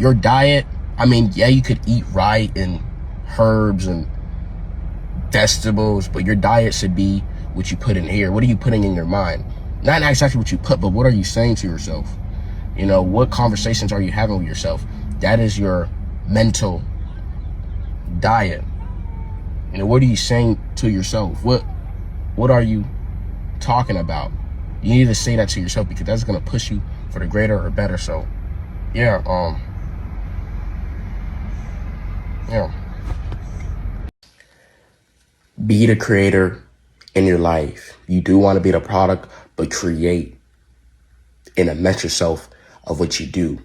your diet, I mean, yeah, you could eat right and herbs and vegetables, but your diet should be what you put in here. What are you putting in your mind? Not exactly what you put, but what are you saying to yourself? You know, what conversations are you having with yourself? That is your mental diet. You know, what are you saying to yourself? What are you talking about? You need to say that to yourself, because that's gonna push you for the greater or better. So yeah, be the creator in your life. You do want to be the product, but create and immerse yourself of what you do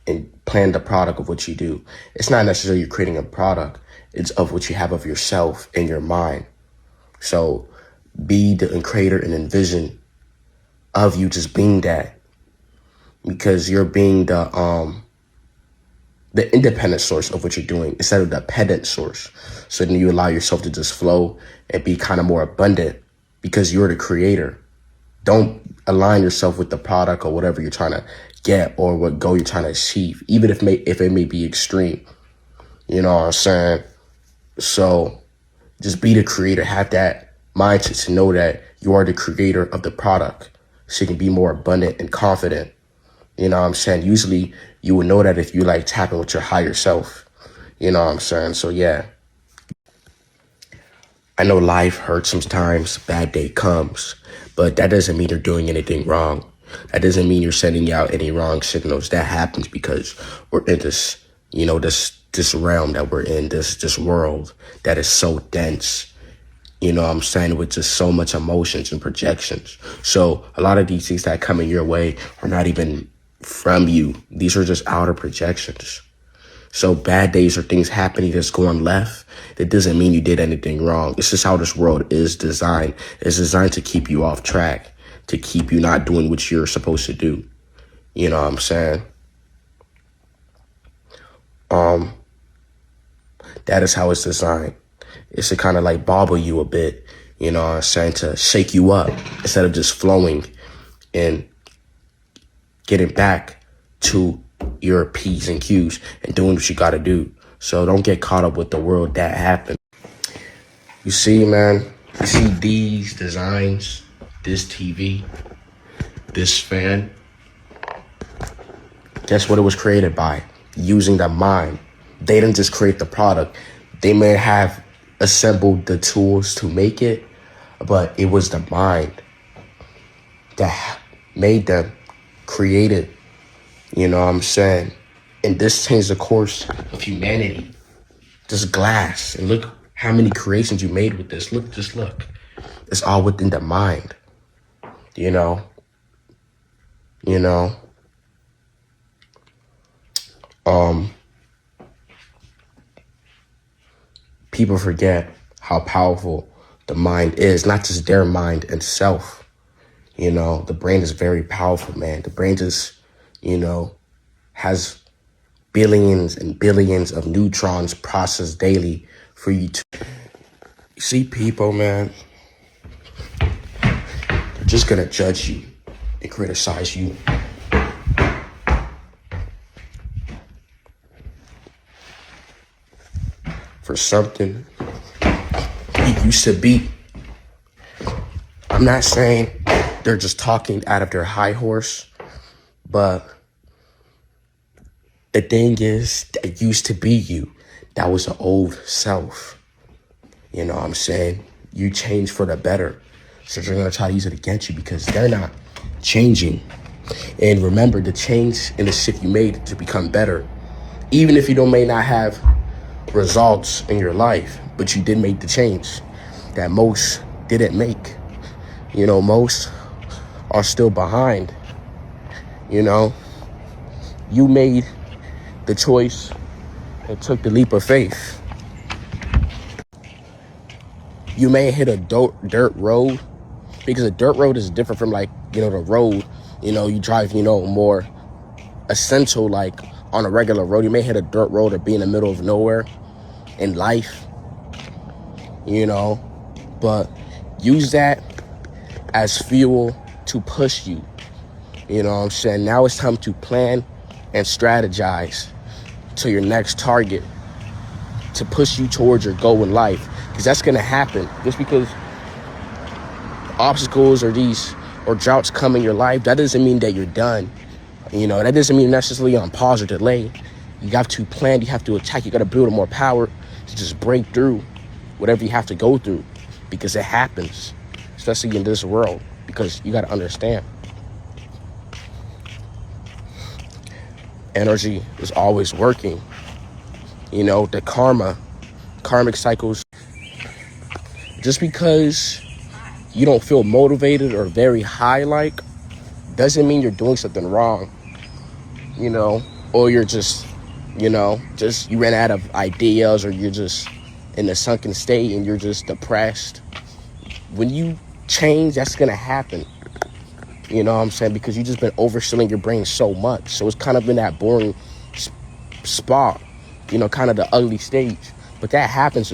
and plan the product of what you do. It's not necessarily you're creating a product, it's of what you have of yourself in your mind. So be the creator and envision of you just being that, because you're being the independent source of what you're doing instead of the dependent source. So then you allow yourself to just flow and be kind of more abundant because you're the creator. Don't align yourself with the product or whatever you're trying to get or what goal you're trying to achieve, even if it may be extreme. You know what I'm saying? So just be the creator. Have that mindset to know that you are the creator of the product, so you can be more abundant and confident. You know what I'm saying? Usually you would know that if you like tapping with your higher self. You know what I'm saying? So yeah. I know life hurts sometimes, bad day comes, but that doesn't mean you're doing anything wrong. That doesn't mean you're sending out any wrong signals. That happens because we're in this, you know, this realm that we're in, this world that is so dense. You know what I'm saying? With just so much emotions and projections. So a lot of these things that come in your way are not even from you. These are just outer projections. So bad days or things happening that's going left, that doesn't mean you did anything wrong. It's just how this world is designed. It's designed to keep you off track, to keep you not doing what you're supposed to do. You know what I'm saying? That is how it's designed. It's to kind of like bobble you a bit, you know what I'm saying, to shake you up instead of just flowing and getting back to your P's and Q's and doing what you got to do. So don't get caught up with the world that happened. You see, man, you see these designs, this TV, this fan. Guess what it was created by? Using the mind. They didn't just create the product. They may have assembled the tools to make it, but it was the mind that made them, created. You know what I'm saying? And this changed the course of humanity. This glass. And look how many creations you made with this. Look, just look. It's all within the mind. You know? People forget how powerful the mind is. Not just their mind and self. You know, the brain is very powerful, man. The brain just, you know, has billions and billions of neutrons processed daily for you to see. People, man, they're just gonna judge you and criticize you. For something you used to be. I'm not saying they're just talking out of their high horse, but the thing is, that used to be you. That was an old self. You know what I'm saying? You changed for the better. So they're going to try to use it against you because they're not changing. And remember, the change in the shit you made to become better, even if you may not have results in your life, but you did make the change that most didn't make. You know, most are still behind. You know, you made the choice and took the leap of faith. You may hit a dirt road, because a dirt road is different from, like, you know, the road, you know, you drive, you know, more essential, like on a regular road. You may hit a dirt road or be in the middle of nowhere in life, you know, but use that as fuel to push you. You know what I'm saying? Now it's time to plan and strategize to your next target to push you towards your goal in life. Because that's going to happen. Just because obstacles or droughts come in your life, that doesn't mean that you're done. That doesn't mean necessarily on pause or delay. You have to plan, you have to attack, you got to build more power to just break through whatever you have to go through, because it happens, especially in this world, because you got to understand. Energy is always working. The karmic cycles. Just because you don't feel motivated or very high doesn't mean you're doing something wrong. Or you're just you ran out of ideas, or you're just in a sunken state and you're just depressed. When you change, that's gonna happen. You know what I'm saying? Because you just been overstilling your brain so much. So it's kind of in that boring spot, kind of the ugly stage. But that happens.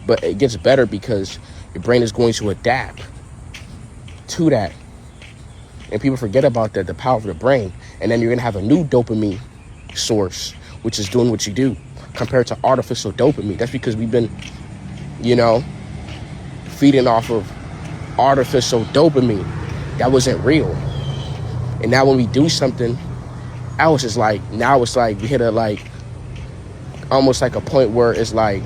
But it gets better because your brain is going to adapt to that. And people forget about that, the power of the brain. And then you're going to have a new dopamine source, which is doing what you do, compared to artificial dopamine. That's because we've been, feeding off of artificial dopamine that wasn't real. And now when we do something else, it's like we hit almost like a point where it's like